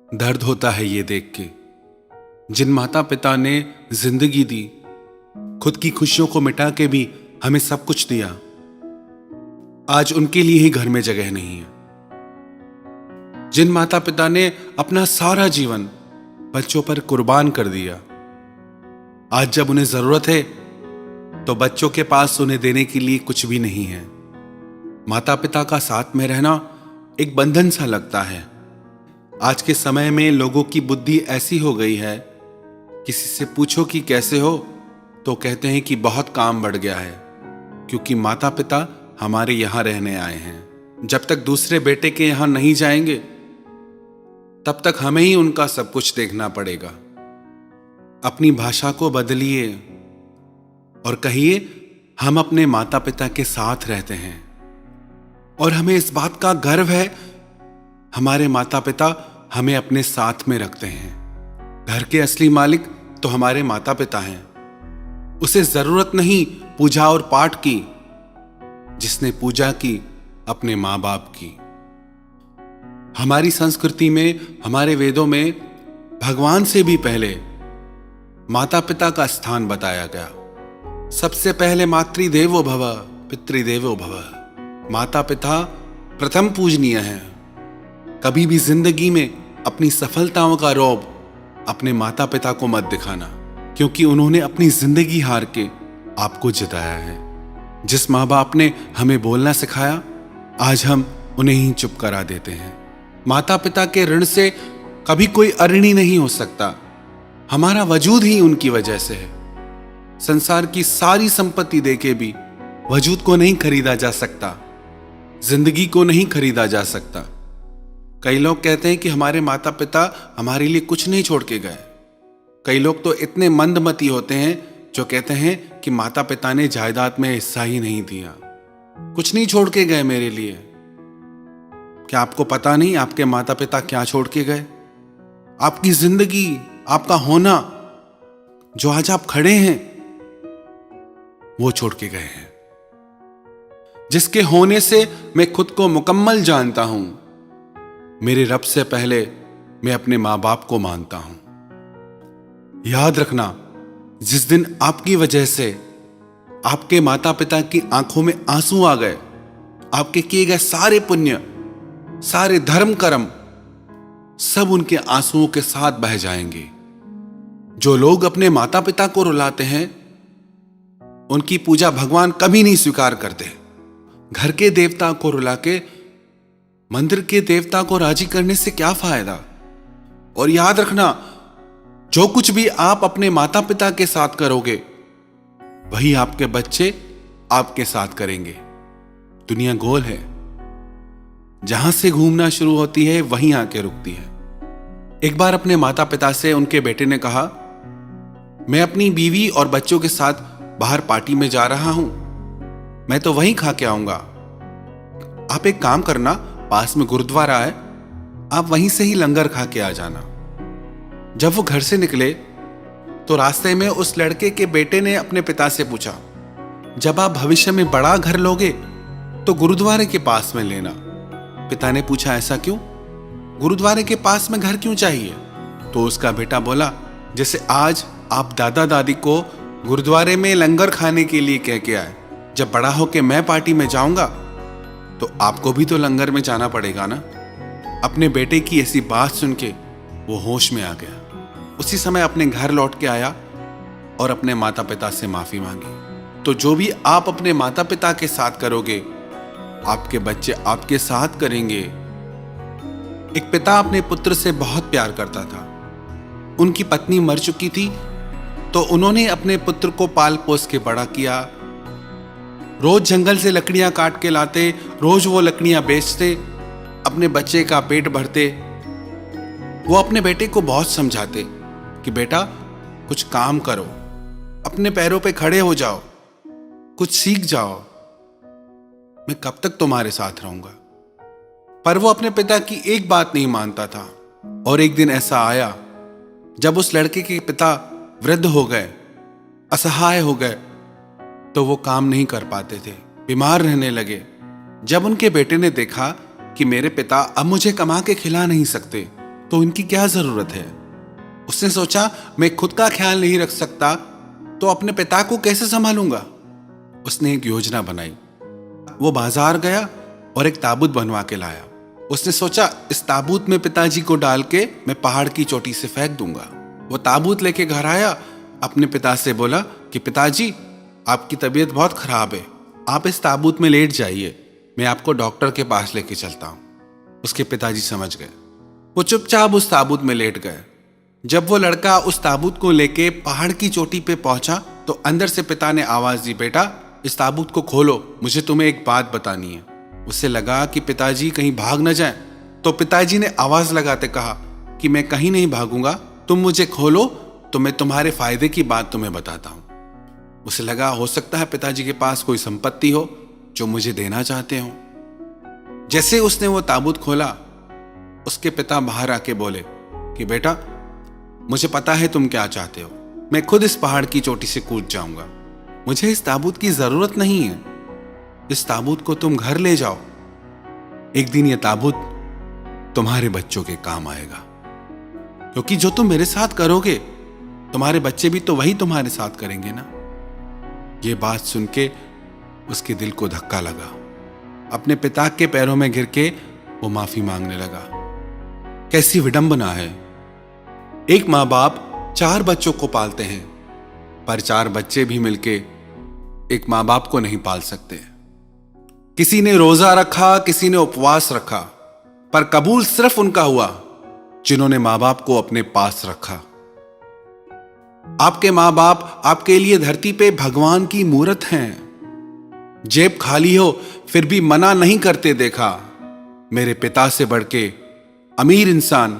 दर्द होता है ये देख के, जिन माता पिता ने जिंदगी दी, खुद की खुशियों को मिटा के भी हमें सब कुछ दिया, आज उनके लिए ही घर में जगह नहीं है। जिन माता पिता ने अपना सारा जीवन बच्चों पर कुर्बान कर दिया, आज जब उन्हें जरूरत है तो बच्चों के पास उन्हें देने के लिए कुछ भी नहीं है। माता पिता का साथ में रहना एक बंधन सा लगता है। आज के समय में लोगों की बुद्धि ऐसी हो गई है, किसी से पूछो कि कैसे हो तो कहते हैं कि बहुत काम बढ़ गया है, क्योंकि माता पिता हमारे यहां रहने आए हैं। जब तक दूसरे बेटे के यहां नहीं जाएंगे तब तक हमें ही उनका सब कुछ देखना पड़ेगा। अपनी भाषा को बदलिए और कहिए हम अपने माता पिता के साथ रहते हैं, और हमें इस बात का गर्व है हमारे माता पिता हमें अपने साथ में रखते हैं। घर के असली मालिक तो हमारे माता पिता हैं। उसे जरूरत नहीं पूजा और पाठ की, जिसने पूजा की अपने मां बाप की। हमारी संस्कृति में, हमारे वेदों में भगवान से भी पहले माता पिता का स्थान बताया गया। सबसे पहले मातृदेवो भव पितृदेवो भव। माता पिता प्रथम पूजनीय हैं। कभी भी जिंदगी में अपनी सफलताओं का रौब अपने माता पिता को मत दिखाना, क्योंकि उन्होंने अपनी जिंदगी हार के आपको जिताया है। जिस माँ बाप ने हमें बोलना सिखाया, आज हम उन्हें ही चुप करा देते हैं। माता पिता के ऋण से कभी कोई अऋणी नहीं हो सकता। हमारा वजूद ही उनकी वजह से है। संसार की सारी संपत्ति देके भी वजूद को नहीं खरीदा जा सकता, जिंदगी को नहीं खरीदा जा सकता। कई लोग कहते हैं कि हमारे माता पिता हमारे लिए कुछ नहीं छोड़ के गए। कई लोग तो इतने मंदमती होते हैं जो कहते हैं कि माता पिता ने जायदाद में हिस्सा ही नहीं दिया, कुछ नहीं छोड़ के गए मेरे लिए। क्या आपको पता नहीं आपके माता पिता क्या छोड़ के गए? आपकी जिंदगी, आपका होना, जो आज आप खड़े हैं, वो छोड़ के गए हैं। जिसके होने से मैं खुद को मुकम्मल जानता हूं, मेरे रब से पहले मैं अपने मां बाप को मानता हूं। याद रखना, जिस दिन आपकी वजह से आपके माता पिता की आंखों में आंसू आ गए, आपके किए गए सारे पुण्य, सारे धर्म कर्म सब उनके आंसुओं के साथ बह जाएंगे। जो लोग अपने माता पिता को रुलाते हैं, उनकी पूजा भगवान कभी नहीं स्वीकार करते। घर के देवता को रुला के मंदिर के देवता को राजी करने से क्या फायदा? और याद रखना, जो कुछ भी आप अपने माता पिता के साथ करोगे, वही आपके बच्चे आपके साथ करेंगे। दुनिया गोल है, जहां से घूमना शुरू होती है वहीं आके रुकती है। एक बार अपने माता पिता से उनके बेटे ने कहा, मैं अपनी बीवी और बच्चों के साथ बाहर पार्टी में जा रहा हूं, मैं तो वहीं खा के आऊंगा। आप एक काम करना, पास में गुरुद्वारा है, आप वहीं से ही लंगर खा के आ जाना। जब वो घर से निकले तो रास्ते में उस लड़के के बेटे ने अपने पिता से पूछा, जब आप भविष्य में बड़ा घर लोगे तो गुरुद्वारे के पास में लेना। पिता ने पूछा, ऐसा क्यों? गुरुद्वारे के पास में घर क्यों चाहिए? तो उसका बेटा बोला, जैसे आज आप दादा दादी को गुरुद्वारे में लंगर खाने के लिए कह के आए, जब बड़ा होके मैं पार्टी में जाऊंगा तो आपको भी तो लंगर में जाना पड़ेगा ना। अपने बेटे की ऐसी बात सुन के वो होश में आ गया। उसी समय अपने घर लौट के आया और अपने माता पिता से माफी मांगी। तो जो भी आप अपने माता पिता के साथ करोगे, आपके बच्चे आपके साथ करेंगे। एक पिता अपने पुत्र से बहुत प्यार करता था। उनकी पत्नी मर चुकी थी, तो उन्होंने अपने पुत्र को पाल पोस के बड़ा किया। रोज जंगल से लकड़ियां काट के लाते, रोज वो लकड़ियां बेचते, अपने बच्चे का पेट भरते। वो अपने बेटे को बहुत समझाते कि बेटा कुछ काम करो, अपने पैरों पे खड़े हो जाओ, कुछ सीख जाओ, मैं कब तक तुम्हारे साथ रहूंगा। पर वो अपने पिता की एक बात नहीं मानता था। और एक दिन ऐसा आया जब उस लड़के के पिता वृद्ध हो गए, असहाय हो गए, तो वो काम नहीं कर पाते थे, बीमार रहने लगे। जब उनके बेटे ने देखा कि मेरे पिता अब मुझे कमा के खिला नहीं सकते, तो इनकी क्या जरूरत है। उसने सोचा, मैं खुद का ख्याल नहीं रख सकता तो अपने पिता को कैसे संभालूंगा। उसने एक योजना बनाई। वो बाजार गया और एक ताबूत बनवा के लाया। उसने सोचा, इस ताबूत में पिताजी को डाल के मैं पहाड़ की चोटी से फेंक दूंगा। वो ताबूत लेके घर आया, अपने पिता से बोला कि पिताजी, आपकी तबीयत बहुत खराब है, आप इस ताबूत में लेट जाइए, मैं आपको डॉक्टर के पास लेके चलता हूं। उसके पिताजी समझ गए। वो चुपचाप उस ताबूत में लेट गए। जब वो लड़का उस ताबूत को लेके पहाड़ की चोटी पे पहुंचा तो अंदर से पिता ने आवाज दी, बेटा इस ताबूत को खोलो, मुझे तुम्हें एक बात बतानी है। उसे लगा कि पिताजी कहीं भाग न जाएं, तो पिताजी ने आवाज लगाते कहा कि मैं कहीं नहीं भागूंगा, तुम मुझे खोलो तो मैं तुम्हारे फायदे की बात तुम्हें बताता हूं। उसे लगा, हो सकता है पिताजी के पास कोई संपत्ति हो जो मुझे देना चाहते हो। जैसे उसने वो ताबूत खोला, उसके पिता बाहर आके बोले कि बेटा, मुझे पता है तुम क्या चाहते हो, मैं खुद इस पहाड़ की चोटी से कूद जाऊंगा, मुझे इस ताबूत की जरूरत नहीं है, इस ताबूत को तुम घर ले जाओ, एक दिन यह ताबूत तुम्हारे बच्चों के काम आएगा, क्योंकि जो तुम मेरे साथ करोगे तुम्हारे बच्चे भी तो वही तुम्हारे साथ करेंगे ना। ये बात सुन के उसके दिल को धक्का लगा। अपने पिता के पैरों में गिर के वो माफी मांगने लगा। कैसी विडंबना है, एक माँ बाप 4 बच्चों को पालते हैं, पर 4 बच्चे भी मिलके एक माँ बाप को नहीं पाल सकते। किसी ने रोजा रखा, किसी ने उपवास रखा, पर कबूल सिर्फ उनका हुआ जिन्होंने माँ बाप को अपने पास रखा। आपके माँ बाप आपके लिए धरती पे भगवान की मूरत हैं। जेब खाली हो फिर भी मना नहीं करते देखा। मेरे पिता से बढ़ के अमीर इंसान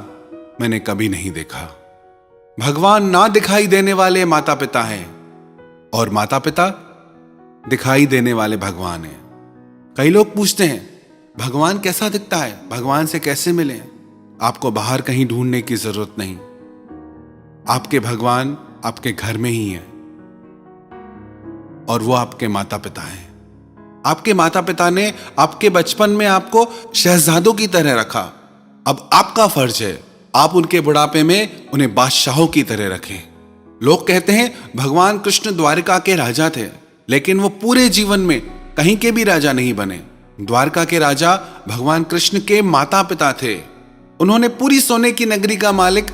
मैंने कभी नहीं देखा। भगवान ना दिखाई देने वाले माता पिता हैं और माता पिता दिखाई देने वाले भगवान हैं। कई लोग पूछते हैं, भगवान कैसा दिखता है, भगवान से कैसे मिलें। आपको बाहर कहीं ढूंढने की जरूरत नहीं, आपके भगवान आपके घर में ही है और वो आपके माता पिता हैं। आपके माता पिता ने आपके बचपन में आपको शहजादों की तरह रखा। अब आपका फर्ज है आप उनके बुढ़ापे में उन्हें बादशाहों की तरह रखें। लोग कहते हैं भगवान कृष्ण द्वारिका के राजा थे, लेकिन वो पूरे जीवन में कहीं के भी राजा नहीं बने। द्वारका के राजा भगवान कृष्ण के माता पिता थे। उन्होंने पूरी सोने की नगरी का मालिक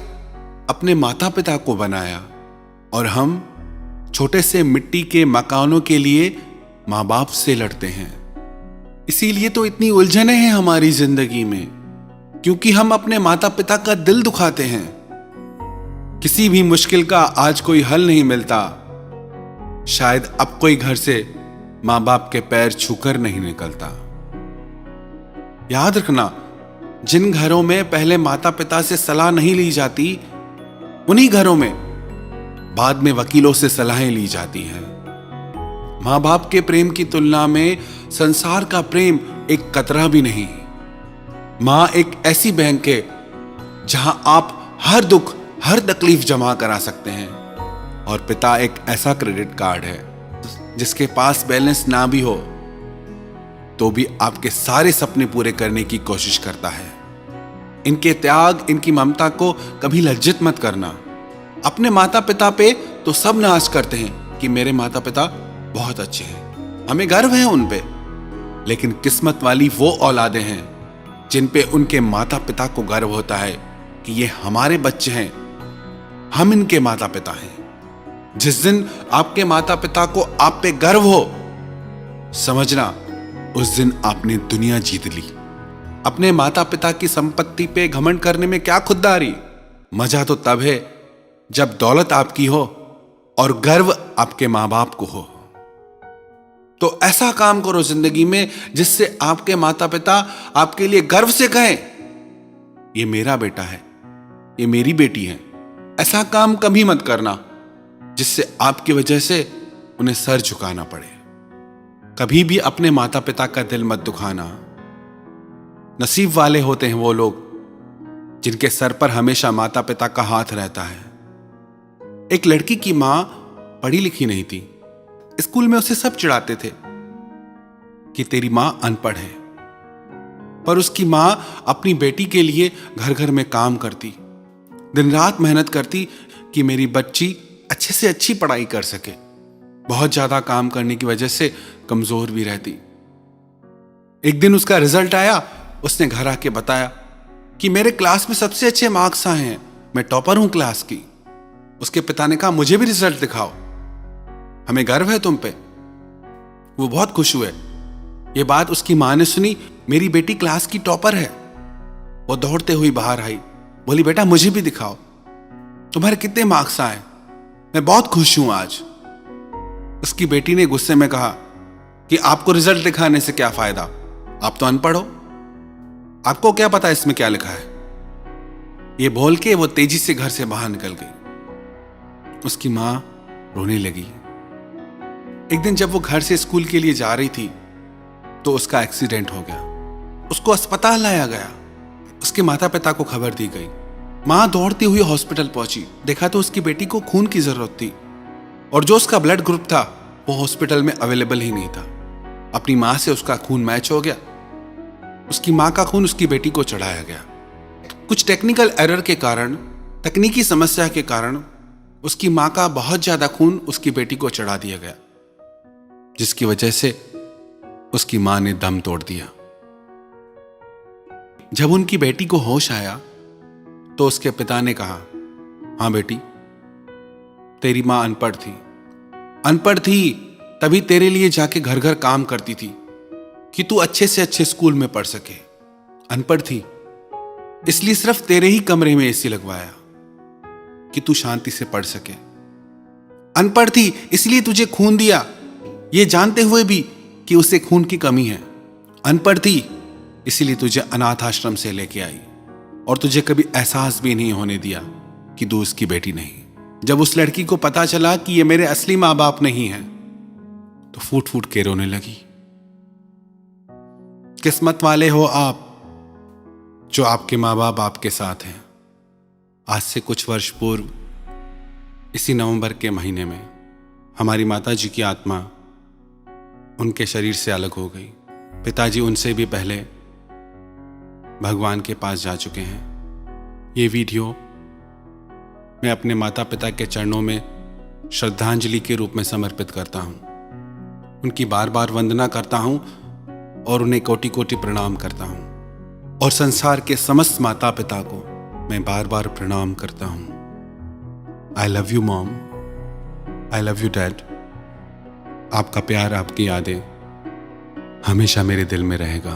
अपने माता पिता को बनाया और हम छोटे से मिट्टी के मकानों के लिए मां बाप से लड़ते हैं। इसीलिए तो इतनी उलझनें हैं हमारी जिंदगी में, क्योंकि हम अपने माता पिता का दिल दुखाते हैं। किसी भी मुश्किल का आज कोई हल नहीं मिलता, शायद अब कोई घर से मां बाप के पैर छूकर नहीं निकलता। याद रखना, जिन घरों में पहले माता पिता से सलाह नहीं ली जाती, उन्हीं घरों में बाद में वकीलों से सलाहें ली जाती हैं। मां बाप के प्रेम की तुलना में संसार का प्रेम एक कतरा भी नहीं। मां एक ऐसी बैंक है जहां आप हर दुख हर तकलीफ जमा करा सकते हैं, और पिता एक ऐसा क्रेडिट कार्ड है जिसके पास बैलेंस ना भी हो तो भी आपके सारे सपने पूरे करने की कोशिश करता है। इनके त्याग, इनकी ममता को कभी लज्जित मत करना। अपने माता पिता पे तो सब नाज करते हैं कि मेरे माता पिता बहुत अच्छे हैं, हमें गर्व है उन पे, लेकिन किस्मत वाली वो औलादें हैं जिन पे उनके माता पिता को गर्व होता है कि ये हमारे बच्चे हैं, हम इनके माता पिता हैं। जिस दिन आपके माता पिता को आप पे गर्व हो, समझना उस दिन आपने दुनिया जीत ली। अपने माता पिता की संपत्ति पे घमंड करने में क्या खुददारी। मजा तो तब है जब दौलत आपकी हो और गर्व आपके मां बाप को हो। तो ऐसा काम करो जिंदगी में जिससे आपके माता पिता आपके लिए गर्व से कहें, ये मेरा बेटा है, ये मेरी बेटी है। ऐसा काम कभी मत करना जिससे आपकी वजह से उन्हें सर झुकाना पड़े। कभी भी अपने माता पिता का दिल मत दुखाना। नसीब वाले होते हैं वो लोग जिनके सर पर हमेशा माता पिता का हाथ रहता है। एक लड़की की मां पढ़ी लिखी नहीं थी। स्कूल में उसे सब चिढ़ाते थे कि तेरी मां अनपढ़ है। पर उसकी माँ अपनी बेटी के लिए घर घर में काम करती, दिन रात मेहनत करती कि मेरी बच्ची अच्छे से अच्छी पढ़ाई कर सके। बहुत ज्यादा काम करने की वजह से कमजोर भी रहती। एक दिन उसका रिजल्ट आया, उसने घर आके बताया कि मेरे क्लास में सबसे अच्छे मार्क्स आए हैं, मैं टॉपर हूं क्लास की। उसके पिता ने कहा मुझे भी रिजल्ट दिखाओ, हमें गर्व है तुम पे। वो बहुत खुश हुए। ये बात उसकी मां ने सुनी, मेरी बेटी क्लास की टॉपर है। वो दौड़ते हुई बाहर आई, बोली बेटा मुझे भी दिखाओ, तुम्हारे कितने मार्क्स आए, मैं बहुत खुश हूं आज। उसकी बेटी ने गुस्से में कहा कि आपको रिजल्ट दिखाने से क्या फायदा, आप तो अनपढ़ हो, आपको क्या पता इसमें क्या लिखा है। ये बोल के वो तेजी से घर से बाहर निकल गई। उसकी मां रोने लगी। एक दिन जब वो घर से स्कूल के लिए जा रही थी तो उसका एक्सीडेंट हो गया। उसको अस्पताल लाया गया। उसके माता पिता को खबर दी गई। मां दौड़ती हुई हॉस्पिटल पहुंची। देखा तो उसकी बेटी को खून की जरूरत थी और जो उसका ब्लड ग्रुप था वो हॉस्पिटल में अवेलेबल ही नहीं था। अपनी मां से उसका खून मैच हो गया। उसकी मां का खून उसकी बेटी को चढ़ाया गया। कुछ टेक्निकल एरर के कारण, तकनीकी समस्या के कारण उसकी मां का बहुत ज्यादा खून उसकी बेटी को चढ़ा दिया गया, जिसकी वजह से उसकी मां ने दम तोड़ दिया। जब उनकी बेटी को होश आया तो उसके पिता ने कहा, हां बेटी, तेरी मां अनपढ़ थी तभी तेरे लिए जाके घर घर काम करती थी कि तू अच्छे से अच्छे स्कूल में पढ़ सके। अनपढ़ थी इसलिए सिर्फ तेरे ही कमरे में एसी लगवाया कि तू शांति से पढ़ सके। अनपढ़ थी इसलिए तुझे खून दिया, ये जानते हुए भी कि उसे खून की कमी है। अनपढ़ थी इसीलिए तुझे अनाथ आश्रम से लेके आई और तुझे कभी एहसास भी नहीं होने दिया कि तू उसकी बेटी नहीं। जब उस लड़की को पता चला कि ये मेरे असली मां बाप नहीं हैं, तो फूट फूट के रोने लगी। किस्मत वाले हो आप जो आपके मां बाप आपके साथ हैं। आज से कुछ वर्ष पूर्व इसी नवंबर के महीने में हमारी माता जी की आत्मा उनके शरीर से अलग हो गई। पिताजी उनसे भी पहले भगवान के पास जा चुके हैं। ये वीडियो मैं अपने माता पिता के चरणों में श्रद्धांजलि के रूप में समर्पित करता हूं। उनकी बार बार वंदना करता हूं और उन्हें कोटि कोटि प्रणाम करता हूं। और संसार के समस्त माता पिता को मैं बार बार प्रणाम करता हूं। I love you mom, I love you dad. आपका प्यार, आपकी यादें हमेशा मेरे दिल में रहेगा।